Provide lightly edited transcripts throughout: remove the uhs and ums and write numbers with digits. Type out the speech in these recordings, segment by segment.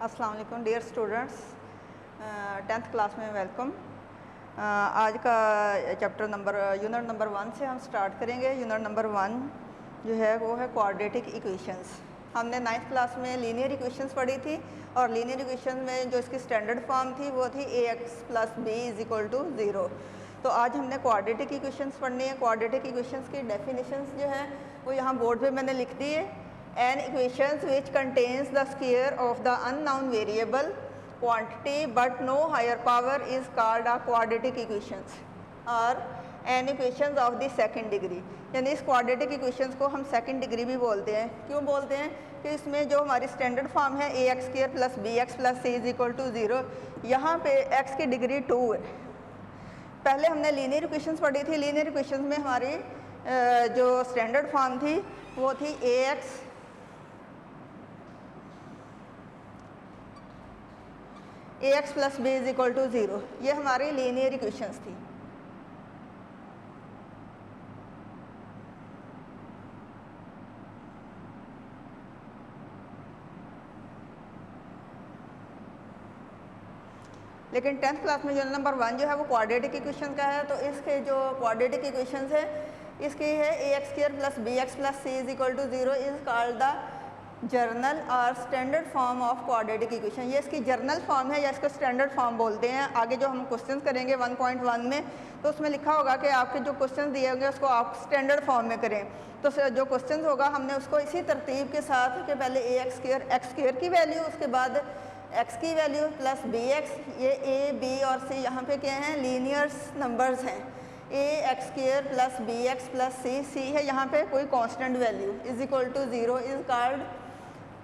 अस्सलाम वालेकुम dear students, 10th class में वेलकम। आज का चैप्टर यूनिट नंबर 1 से हम स्टार्ट करेंगे। यूनिट नंबर 1 जो है वो है क्वाड्रेटिक इक्वेशंस। हमने 9th क्लास में लीनियर इक्वेशंस पढ़ी थी और लीनियर इक्वेशन में जो इसकी स्टैंडर्ड फॉर्म थी वो थी ax + b = 0। तो आज हमने क्वाड्रेटिक इक्वेशंस पढ़नी है। क्वाड्रेटिक इक्वेशंस की डेफिनेशंस जो है वो यहाँ बोर्ड पे मैंने लिख दी है। An equations which contains the square of the unknown variable quantity but no higher power is called a quadratic equations or an equations of the second degree। यानी इस क्वाड्रेटिक इक्वेशंस को हम सेकंड डिग्री भी बोलते हैं। क्यों बोलते हैं कि इसमें जो हमारी स्टैंडर्ड फॉर्म है ax² + bx + c = 0, यहाँ पे x की डिग्री 2 है। पहले हमने लीनियर इक्वेशंस पढ़ी थी। लीनियर इक्वेशंस में हमारी जो स्टैंडर्ड फॉर्म थी वो थी ax + b = 0। ये हमारी लीनियर इक्वेशंस थी। लेकिन 10th क्लास में यूनिट नंबर 1 जो है वो क्वाड्रेटिक इक्वेशन का है। तो इसके जो क्वाड्रेटिक इक्वेशंस है इसकी है ax² + bx + c = 0 is called the general और standard form of quadratic equation. ये इसकी जर्नल फॉर्म है या इसको स्टैंडर्ड फॉर्म बोलते हैं। आगे जो हम क्वेश्चंस करेंगे 1.1 में तो उसमें लिखा होगा कि आपके जो क्वेश्चंस दिए होंगे उसको आप स्टैंडर्ड फॉर्म में करें। तो जो क्वेश्चंस होगा हमने उसको इसी तरतीब के साथ कि पहले x² की वैल्यू, उसके बाद x की वैल्यू + bx, ये a, b और c यहाँ पे क्या हैं, लीनियर्स नंबर्स हैं। ax² + bx + c है यहाँ पे कोई constant value = 0 is called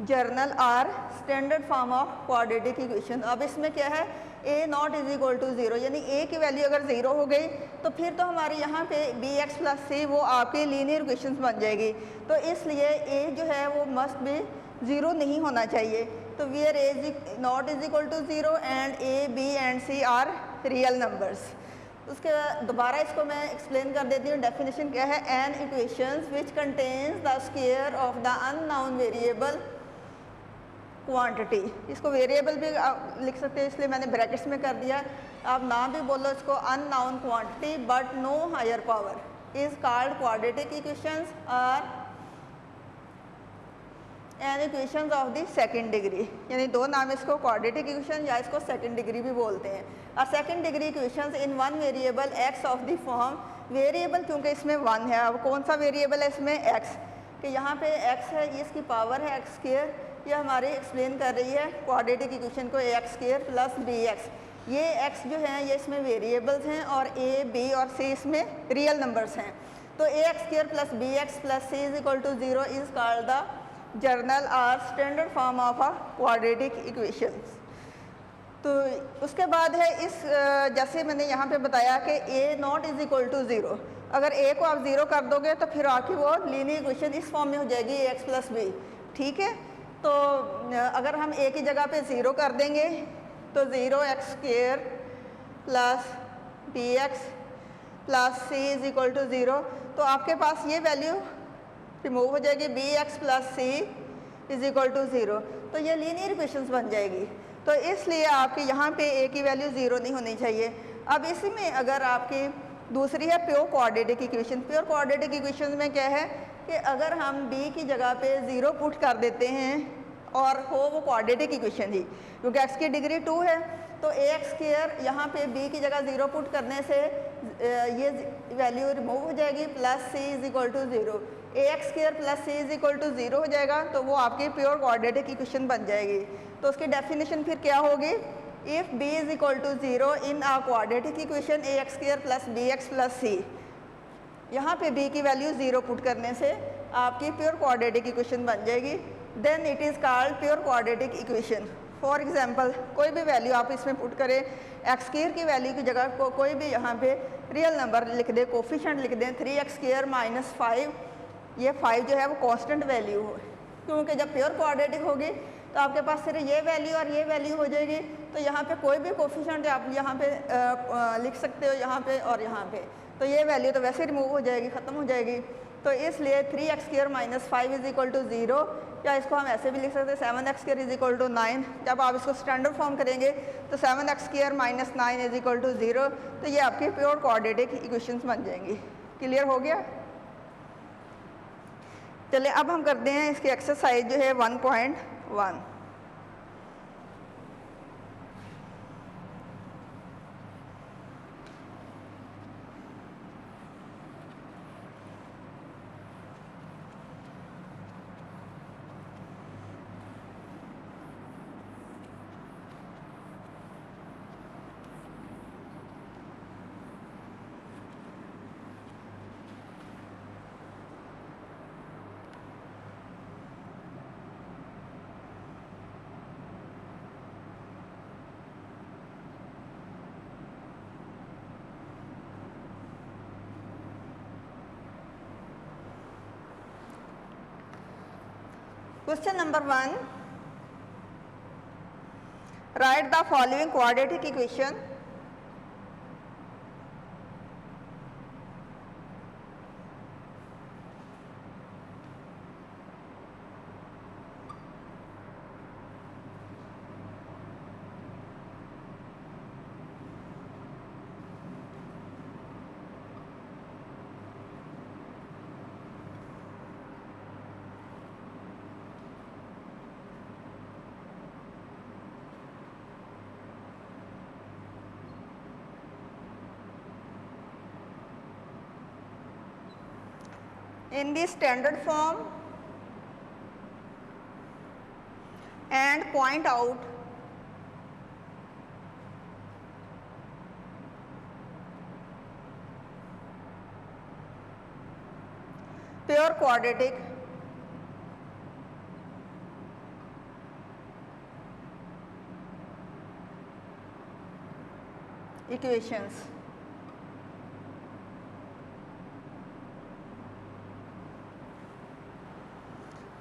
general और standard form of quadratic equation. अब इसमें क्या है, a0 = 0, यानी a की वैल्यू अगर 0 हो गई तो फिर तो हमारे यहाँ पे bx + c वो आपकी लीनियर इक्वेशन बन जाएगी। तो इसलिए a जो है वो मस्ट भी 0 नहीं होना चाहिए। तो where a0 = 0 and a, b and c are real numbers. उसके दोबारा इसको मैं एक्सप्लेन कर देती हूँ। डेफिनेशन क्या है, an equations which contains the square of the unknown variable quantity. इसको वेरिएबल भी लिख सकते हैं, इसलिए मैंने ब्रैकेट्स में कर दिया। आप ना भी बोलो इसको unknown quantity but no higher power is called quadratic equations और an equations of the second degree. यानी दो नाम इसको क्वाड्रेटिक इक्वेशन या इसको सेकंड डिग्री भी बोलते हैं। और second degree equations in one variable x of the form, variable क्योंकि इसमें 1 है। अब कौन सा वेरिएबल है इसमें, x, कि यहाँ पे x है, ये इसकी पावर है x²। ये हमारी एक्सप्लेन कर रही है क्वाड्रेटिक इक्वेशन को ax² + bx। ये x जो है ये इसमें वेरिएबल्स हैं और a, b और c इसमें रियल नंबर्स हैं। तो ax² + bx + c = 0 is called the general और standard form of a quadratic equations. तो उसके बाद है इस जैसे मैंने यहाँ पे बताया कि a0 = 0, अगर a को आप 0 कर दोगे तो फिर आपकी वो लीनियर इक्वेशन इस फॉर्म में हो जाएगी ax + b। ठीक है, तो अगर हम a की जगह पे 0 कर देंगे तो 0x² + bx + c = 0, तो आपके पास ये वैल्यू रिमूव हो जाएगी, bx + c = 0। तो ये लीनियर इक्वेशंस बन जाएगी। तो इसलिए आपकी यहाँ पे a की वैल्यू 0 नहीं होनी चाहिए। अब इसी में अगर आपकी दूसरी है pure quadratic equation. Pure quadratic equation में क्या है कि अगर हम b की जगह पे 0 पुट कर देते हैं और हो वो क्वाड्रेटिक इक्वेशन ही, क्योंकि x की डिग्री 2 है तो ax² यहाँ पे b की जगह 0 पुट करने से ये वैल्यू रिमूव हो जाएगी + c = 0। ax² + c = 0 हो जाएगा तो वो आपकी प्योर क्वाड्रेटिक इक्वेशन बन जाएगी। तो उसकी डेफिनेशन फिर क्या होगी, if b = 0 in a quadratic equation ax² + bx + c, यहाँ पे b की वैल्यू 0 पुट करने से आपकी प्योर क्वाड्रेटिक इक्वेशन बन जाएगी। Then it is called pure quadratic equation. For example कोई भी वैल्यू आप इसमें पुट करें, x² की वैल्यू की जगह को कोई भी यहाँ पे रियल नंबर लिख दें, कोफिशिएंट लिख दें 3x² - 5। ये 5 जो है वो कांस्टेंट वैल्यू हो, क्योंकि जब प्योर क्वाड्रेटिक होगी तो आपके पास सिर्फ ये वैल्यू और ये वैल्यू हो जाएगी। तो यहाँ पे कोई भी कोफिशिएंट आप यहाँ पे लिख सकते हो, यहाँ पे और यहाँ पे, तो ये वैल्यू तो वैसे रिमूव हो जाएगी, ख़त्म हो जाएगी। तो इसलिए 3x² - 5 = 0 या इसको हम ऐसे भी लिख सकते हैं 7x square is equal to 9। जब आप इसको स्टैंडर्ड फॉर्म करेंगे तो 7x square minus 9 is equal to 0। तो ये आपकी प्योर क्वाड्रेटिक इक्वेशंस बन जाएंगी। क्लियर हो गया? चलिए अब हम करते हैं इसकी एक्सरसाइज जो है 1.1। Question number 1. Write the following quadratic equation. In the standard form and point out pure quadratic equations.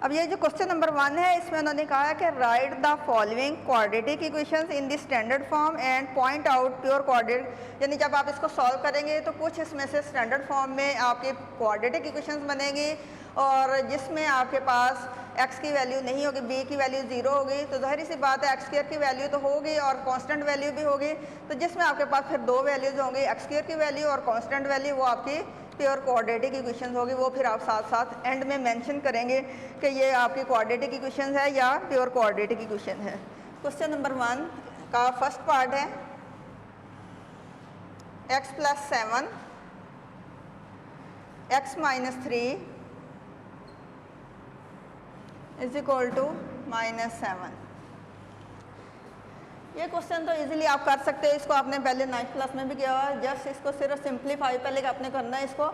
अब ये जो क्वेश्चन नंबर 1 है इसमें उन्होंने कहा कि right the following quadratic equations in the standard form and point out pure quadratic, यानी जब आप इसको सॉल्व करेंगे तो कुछ इसमें से स्टैंडर्ड फॉर्म में आपके क्वाड्रेटिक इक्वेशंस बनेंगी और जिसमें आपके पास x की वैल्यू नहीं होगी, b की वैल्यू 0 होगी। तो जाहिर सी बात है x स्क्वायर की वैल्यू तो होगी और कांस्टेंट वैल्यू भी होगी। तो जिसमें आपके पास फिर दो वैल्यूज होंगी, x स्क्वायर की वैल्यू और कांस्टेंट वैल्यू, वो आपकी प्योर क्वाड्रेटिक इक्वेशंस होगी। वो फिर आप साथ साथ एंड में मेंशन करेंगे कि ये आपकी क्वाड्रेटिक इक्वेशंस है या प्योर क्वाड्रेटिक इक्वेशन है। क्वेश्चन नंबर 1 का फर्स्ट पार्ट है x + 7 x - 3 is equal to -7। ये क्वेश्चन तो इजीली आप कर सकते हो, इसको आपने पहले 9th क्लास में भी किया हुआ है। जस्ट इसको सिर्फ सिंप्लीफाई पहले आपने करना है, इसको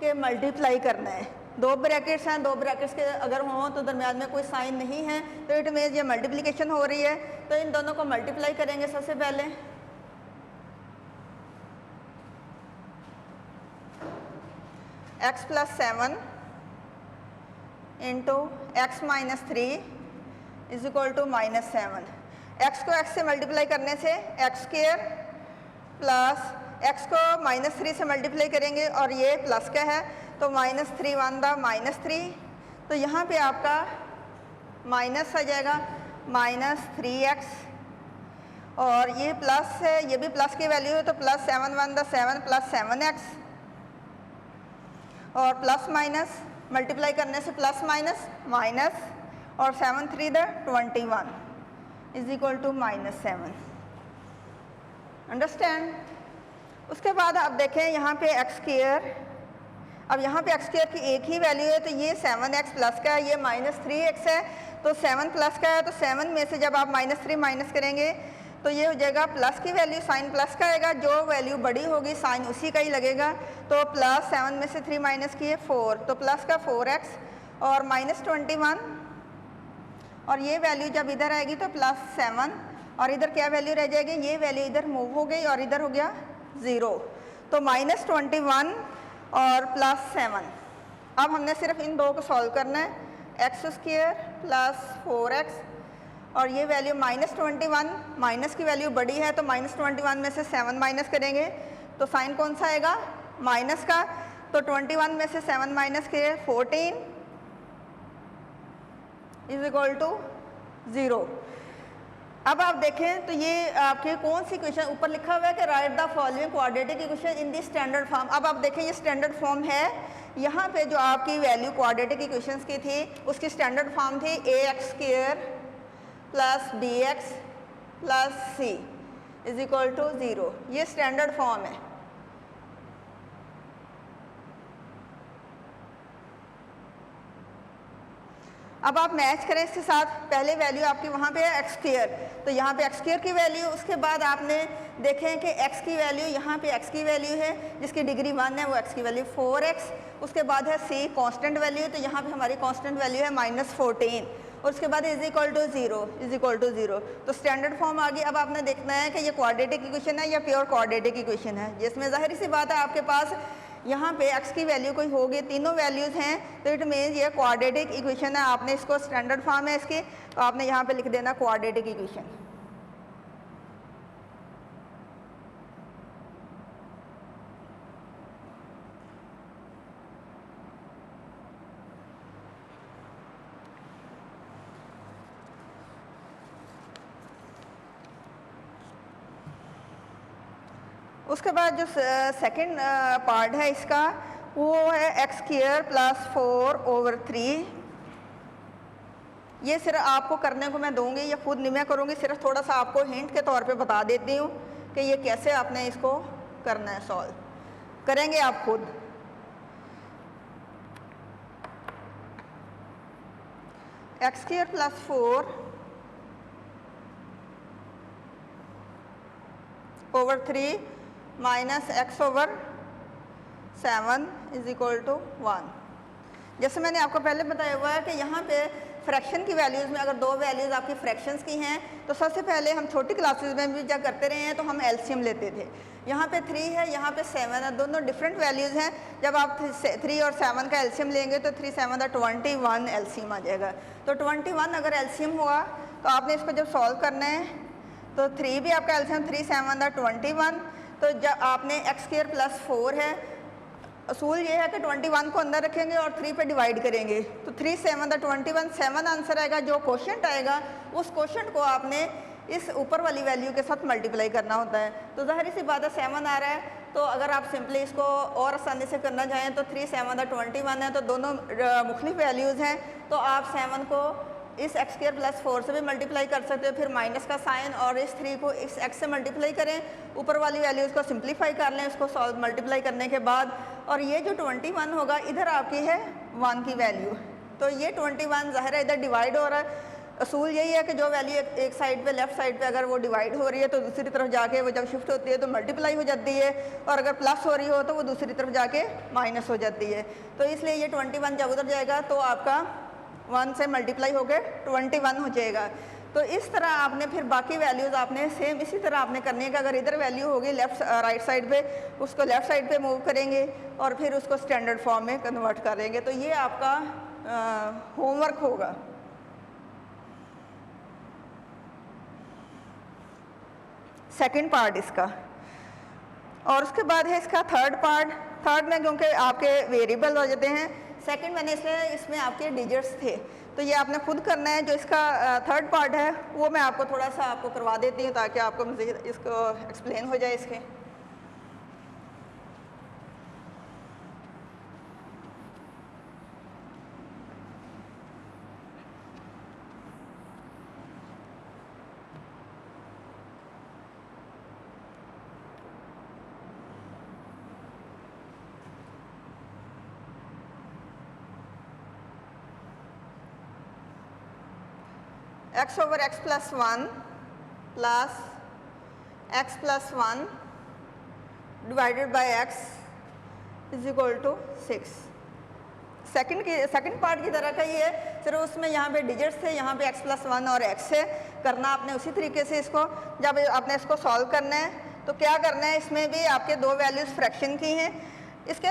कि मल्टीप्लाई करना है। दो ब्रैकेट्स हैं, दो ब्रैकेट्स के अगर हों तो दरम्यान में कोई साइन नहीं है तो इट मीन्स ये मल्टीप्लिकेशन हो रही है। तो इन दोनों को मल्टीप्लाई करेंगे सबसे पहले। x + 7 into x - 3 is equal to -7। x को x से मल्टीप्लाई करने से x स्क्वायर प्लस x को -3 से मल्टीप्लाई करेंगे और ये प्लस का है तो -3 × 1 = -3। तो यहाँ पे आपका माइनस आ जाएगा -3x और ये प्लस है, ये भी प्लस की वैल्यू है तो +7 × 1 = 7 + 7x और प्लस माइनस मल्टीप्लाई करने से प्लस माइनस माइनस और 7 × 3 = 21 इज इक्वल टू -7। अंडरस्टैंड? उसके बाद आप देखें यहाँ पे x स्क्वायर, अब यहाँ पे x स्क्वायर की एक ही वैल्यू है तो ये 7x प्लस का है, ये -3x है तो 7 प्लस का है तो 7 में से जब आप -3 माइनस करेंगे तो ये हो जाएगा प्लस की वैल्यू, साइन प्लस का आएगा, जो वैल्यू बड़ी होगी साइन उसी का ही लगेगा। तो +7 में से 3 माइनस किए 4 तो प्लस का 4x और -21 और ये वैल्यू जब इधर आएगी तो +7 और इधर क्या वैल्यू रह जाएगी, ये वैल्यू इधर मूव हो गई और इधर हो गया 0 तो -21 और +7। अब हमने सिर्फ इन दो को सॉल्व करना है, x² + 4x और ये वैल्यू -21, माइनस की वैल्यू बड़ी है तो -21 में से 7 माइनस करेंगे तो साइन कौन सा आएगा, माइनस का। तो 21 में से 7 माइनस किए 14 इज इक्वल टू 0। अब आप देखें तो ये आपके कौन सी इक्वेशन ऊपर लिखा हुआ है कि right the following quadratic equation in the standard form. अब आप देखें ये स्टैंडर्ड फॉर्म है, यहाँ पे जो आपकी वैल्यू क्वाड्रेटिक इक्वेशंस की थी उसकी स्टैंडर्ड फॉर्म थी ax² plus bx plus c is equal to 0। ये स्टैंडर्ड फॉर्म है। अब आप मैच करें इसके साथ, पहले वैल्यू आपकी वहाँ पे है x², तो यहाँ पे x² की वैल्यू, उसके बाद आपने देखें कि x की वैल्यू, यहाँ पे x की वैल्यू है जिसकी डिग्री 1 है, वो x की वैल्यू 4x, उसके बाद है c कांस्टेंट वैल्यू, तो यहाँ पे हमारी कांस्टेंट वैल्यू है -14 और उसके बाद इज इक्वल टू 0, तो स्टैंडर्ड फॉर्म आ गई। अब आपने देखना है कि ये क्वाड्रेटिक इक्वेशन है या प्योर क्वाड्रेटिक इक्वेशन है, जिसमें जाहिर सी बात है आपके पास यहाँ पे x की वैल्यू कोई होगी, तीनों वैल्यूज़ हैं, तो इट मीन्स ये क्वाड्रेटिक इक्वेशन है। आपने इसको स्टैंडर्ड फॉर्म है इसकी, तो आपने यहाँ पे लिख देना क्वाड्रेटिक इक्वेशन। उसके बाद जो सेकंड पार्ट है इसका वो है x² प्लस 4/3। ये सिर्फ आपको करने को मैं दूंगी, ये खुद नहीं मैं करूँगी, सिर्फ थोड़ा सा आपको हिंट के तौर पे बता देती हूँ कि ये कैसे आपने इसको करना है, सॉल्व करेंगे आप खुद। x² plus 4/3 minus x/7 is equal to 1। जैसे मैंने आपको पहले बताया हुआ है कि यहाँ पे फ्रैक्शन की वैल्यूज़ में अगर दो वैल्यूज़ आपकी फ्रैक्शंस की हैं तो सबसे पहले हम छोटी क्लासेस में भी जब करते रहे हैं तो हम एलसीएम लेते थे। यहाँ पे 3 है, यहाँ पे 7 है, दोनों डिफरेंट वैल्यूज़ हैं। जब आप 3 और 7 का एलसीएम लेंगे तो 3 7 21 एलसीएम आ जाएगा। तो 21 अगर एलसीएम हुआ तो आपने इसको जब सॉल्व करना है तो 3 भी आपका एलसीएम 3 7 21, तो जब आपने x² प्लस 4 है, असूल ये है कि 21 को अंदर रखेंगे और 3 पे डिवाइड करेंगे, तो 3 7 21 7 आंसर आएगा। जो क्वोशंट आएगा उस क्वोशंट को आपने इस ऊपर वाली वैल्यू के साथ मल्टीप्लाई करना होता है। तो ज़ाहिर सी बात है 7 आ रहा है, तो अगर आप सिंपली इसको और आसानी से करना चाहें तो 3 7 21 है, तो दोनों मुख्तलिफ वैल्यूज़ हैं, तो आप 7 को इस x² प्लस 4 से भी मल्टीप्लाई कर सकते हो, फिर माइनस का साइन, और इस 3 को इस x से मल्टीप्लाई करें, ऊपर वाली वैल्यूज़ को सिंप्लीफाई कर लें उसको सॉल्व मल्टीप्लाई करने के बाद, और ये जो 21 होगा इधर आपकी है 1 की वैल्यू, तो ये 21 ज़ाहिर है इधर डिवाइड हो रहा है। असूल यही है कि जो वैल्यू एक साइड पे लेफ्ट साइड पे अगर वो डिवाइड हो रही है तो दूसरी तरफ जाके वो जब शिफ्ट होती है तो मल्टीप्लाई हो जाती है, और अगर प्लस हो रही हो तो वो दूसरी तरफ जाके माइनस हो जाती है। तो इसलिए ये 21 जब उधर जाएगा तो आपका 1 से मल्टीप्लाई हो गए 21 हो जाएगा। तो इस तरह आपने फिर बाकी वैल्यूज़ आपने सेम इसी तरह आपने करनी है कि अगर इधर वैल्यू होगी लेफ्ट राइट साइड पे, उसको लेफ़्ट साइड पे मूव करेंगे और फिर उसको स्टैंडर्ड फॉर्म में कन्वर्ट करेंगे। तो ये आपका होमवर्क होगा। सेकंड पार्ट इसका, और उसके बाद है इसका थर्ड पार्ट। थर्ड में क्योंकि आपके वेरिएबल हो जाते हैं, सेकंड मैंने इसलिए इसमें आपके डिजिट्स थे, तो ये आपने खुद करना है। जो इसका थर्ड पार्ट है वो मैं आपको थोड़ा सा आपको करवा देती हूँ ताकि आपको मज़ीद इसको एक्सप्लेन हो जाए इसके। x/x plus 1 plus x plus 1 divided by x is equal to 6। Second part की तरह का ही है, सिर्फ उसमें यहाँ पे डिजिट्स थे, यहाँ पे x प्लस 1 और x है करना आपने उसी तरीके से इसको। जब आपने इसको सॉल्व करना है तो क्या करना है, इसमें भी आपके दो वैल्यूज़ फ्रैक्शन की हैं। इसके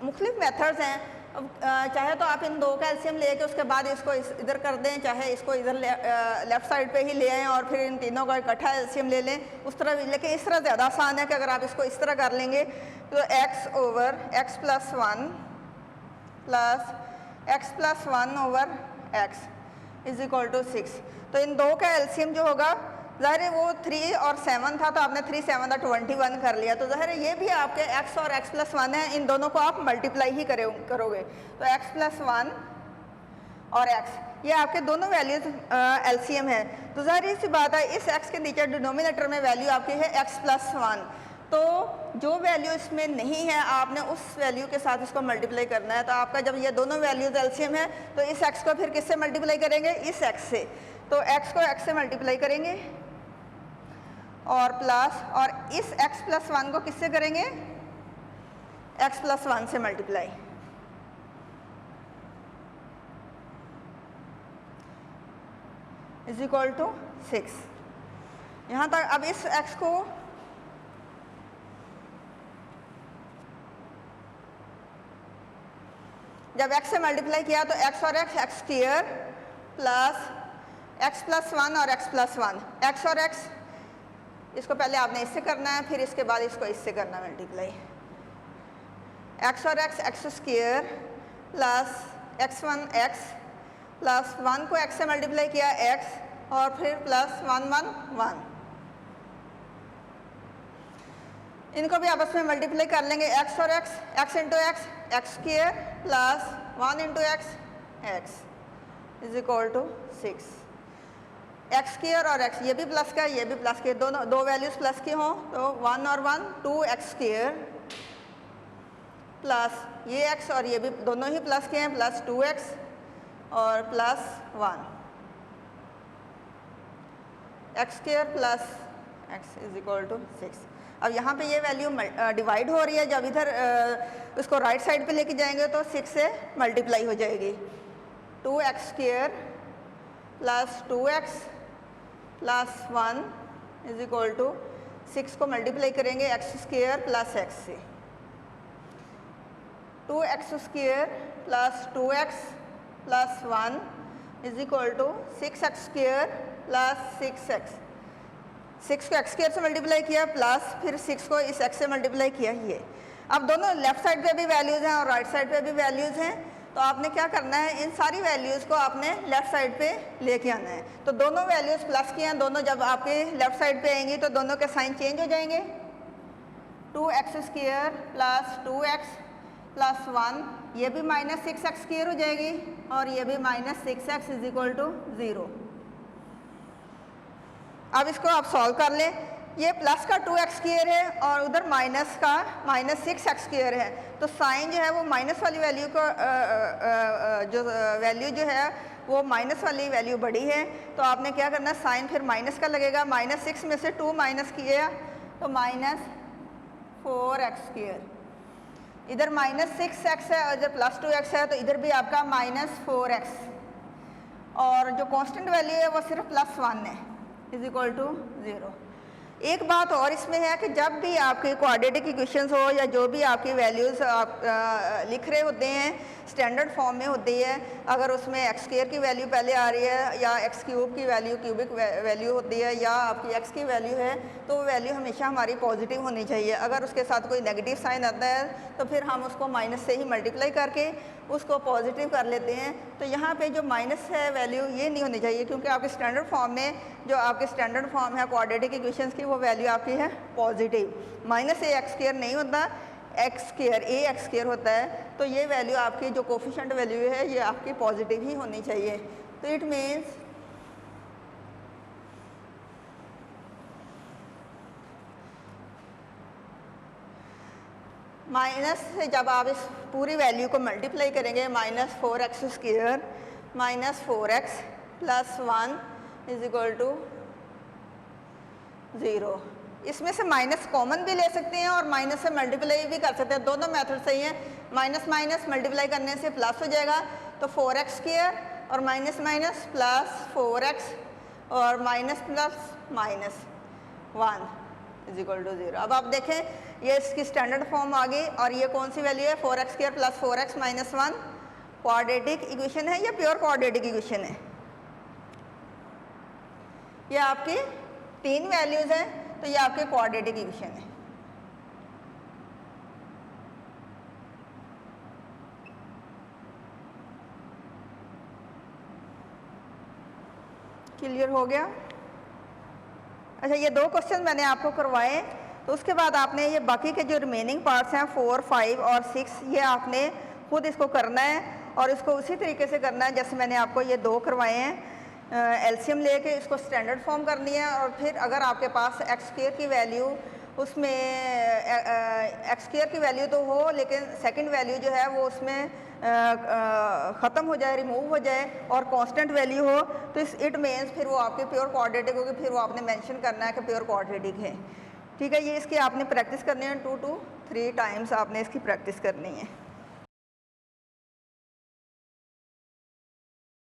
मुख्तलिफ मेथड्स हैं। अब चाहे तो आप इन दो का एलसीएम लेके उसके बाद इसको इधर कर दें, चाहे इसको इधर लेफ़्ट साइड पे ही ले आएँ और फिर इन तीनों का इकट्ठा एलसीएम ले लें, उस तरह भी। लेकिन इस तरह ज़्यादा आसान है कि अगर आप इसको इस तरह कर लेंगे तो x/x plus 1 plus x plus 1 over x, is equal to 6। तो इन दो का एलसीएम जो होगा, ज़ाहिर है वो 3 और 7 था, तो आपने 3 7 का 21 कर लिया, तो ज़ाहिर है ये भी आपके x और x प्लस 1 है, इन दोनों को आप मल्टीप्लाई ही करोगे। तो x प्लस 1 और x, ये आपके दोनों वैल्यूज एलसीएम है। तो ज़ाहिर सी बात है, इस x के नीचे डिनोमिनेटर में वैल्यू आपकी है x प्लस 1, तो जो वैल्यू इसमें नहीं है आपने उस वैल्यू के साथ इसको मल्टीप्लाई करना है। तो आपका जब ये दोनों वैल्यूज एलसीएम है तो इस x को फिर किससे मल्टीप्लाई करेंगे, इस x से। तो x को x से मल्टीप्लाई करेंगे और प्लस, और इस x प्लस 1 को किससे करेंगे, x प्लस 1 से मल्टीप्लाई। Is equal to 6। यहाँ तक अब इस x को जब x से मल्टीप्लाई किया तो x और x square plus x plus 1 और x प्लस 1, x और x इसको पहले आपने इससे करना है, फिर इसके बाद इसको इससे करना है मल्टीप्लाई। x और x square plus x1 x plus 1 को x से मल्टीप्लाई किया x और फिर प्लस 1 1 1, इनको भी आपस में मल्टीप्लाई कर लेंगे। x और x into x square plus 1 into x is equal to 6। x square और x, ये भी प्लस का ये भी प्लस के, दोनों दो वैल्यूज प्लस की हों तो 1 और 1 2x स्क्वायर प्लस ये x और ये भी दोनों ही प्लस के हैं, प्लस 2x और plus 1, x square plus x is equal to 6। अब यहाँ पे ये वैल्यू डिवाइड हो रही है, जब इधर उसको राइट साइड पे लेके जाएंगे तो 6 से मल्टीप्लाई हो जाएगी। 2x square plus 2x plus 1 is equal to 6 को मल्टीप्लाई करेंगे x स्क्वायर प्लस x से। 2x square plus 2x plus 1 is equal to 6x square plus 6x। 6 को x स्क्वायर से मल्टीप्लाई किया प्लस फिर 6 को इस x से मल्टीप्लाई किया ये। अब दोनों लेफ्ट साइड पे भी वैल्यूज़ हैं और राइट साइड पे भी वैल्यूज़ हैं, तो आपने क्या करना है, इन सारी वैल्यूज़ को आपने लेफ्ट साइड पे लेके आना है। तो दोनों वैल्यूज़ प्लस की हैं, दोनों जब आपके लेफ्ट साइड पे आएंगी तो दोनों के साइन चेंज हो जाएंगे। 2x square plus 2x plus 1, ये भी माइनस 6x स्क्वायर हो जाएगी और ये भी minus 6x is equal to 0। अब इसको आप सॉल्व कर लें, ये प्लस का 2x स्क्वायर है और उधर माइनस का माइनस 6x स्क्वायर है, तो साइन जो है वो माइनस वाली वैल्यू को जो वैल्यू जो है वो माइनस वाली वैल्यू बड़ी है, तो आपने क्या करना है, साइन फिर माइनस का लगेगा। माइनस 6 में से 2 माइनस किया तो माइनस 4x स्क्वायर, इधर माइनस 6x है और इधर प्लस 2x है, तो इधर भी आपका माइनस 4x, और जो कांस्टेंट वैल्यू है वो सिर्फ प्लस 1 है इज इक्वल टू 0। एक बात और इसमें है कि जब भी आपके क्वाड्रेटिक इक्वेशंस हो या जो भी आपकी वैल्यूज़ आप लिख रहे होते हैं स्टैंडर्ड फॉर्म में होती है, अगर उसमें एक्स स्क्वायर की वैल्यू पहले आ रही है या एक्स क्यूब की वैल्यू क्यूबिक वैल्यू होती है या आपकी एक्स की वैल्यू है, तो वो वैल्यू हमेशा हमारी पॉजिटिव होनी चाहिए। अगर उसके साथ कोई नेगेटिव साइन आता है तो फिर हम उसको माइनस से ही मल्टीप्लाई करके उसको पॉजिटिव कर लेते हैं। तो यहाँ पे जो माइनस है वैल्यू ये नहीं होनी चाहिए, क्योंकि आपके स्टैंडर्ड फॉर्म में जो आपके स्टैंडर्ड फॉर्म है क्वाड्रेटिक इक्वेशंस की, वो वैल्यू आपकी है पॉजिटिव। माइनस ए एक्स स्क्वायर नहीं होता, एक्स स्क्वायर ए एक्स स्क्वायर होता है। तो ये वैल्यू आपकी जो कोफिशिएंट वैल्यू है ये आपकी पॉजिटिव ही होनी चाहिए। तो इट मीन्स माइनस से जब आप इस पूरी वैल्यू को मल्टीप्लाई करेंगे, minus 4x square minus 4x plus 1 is equal to 0। इसमें से माइनस कॉमन भी ले सकते हैं और माइनस से मल्टीप्लाई भी कर सकते हैं, दोनों मेथड सही हैं। माइनस माइनस मल्टीप्लाई करने से प्लस हो जाएगा, तो 4x स्क्वायर और माइनस माइनस प्लस 4x और minus plus minus 1 is equal to 0। अब आप देखें ये इसकी स्टैंडर्ड फॉर्म आ गई और ये कौन सी वैल्यू है, 4x square plus 4x minus 1 quadratic equation है या प्योर क्वाड्रेटिक इक्वेशन है। ये आपकी 3 वैल्यूज हैं, तो ये आपके क्वाड्रेटिक इक्वेशन है। क्लियर हो गया? अच्छा, ये 2 क्वेश्चन मैंने आपको करवाए, तो उसके बाद आपने ये बाकी के जो रिमेनिंग पार्ट्स हैं 4, 5 और 6, ये आपने खुद इसको करना है और इसको उसी तरीके से करना है जैसे मैंने आपको ये 2 करवाए हैं। एलसीएम लेके इसको स्टैंडर्ड फॉर्म करनी है और फिर अगर आपके पास एक्स स्क्वायर की वैल्यू उसमें एक्स स्क्वायर की वैल्यू तो हो लेकिन सेकंड वैल्यू जो है वो उसमें ख़त्म हो जाए, रिमूव हो जाए और कांस्टेंट वैल्यू हो, तो इस इट मीन्स फिर वो आपके प्योर क्वाड्रेटिक होगी, फिर वो आपने मेंशन करना है कि प्योर क्वाड्रेटिक है। ठीक है, ये इसकी आपने प्रैक्टिस करनी है, 2 to 3 टाइम्स आपने इसकी प्रैक्टिस करनी है।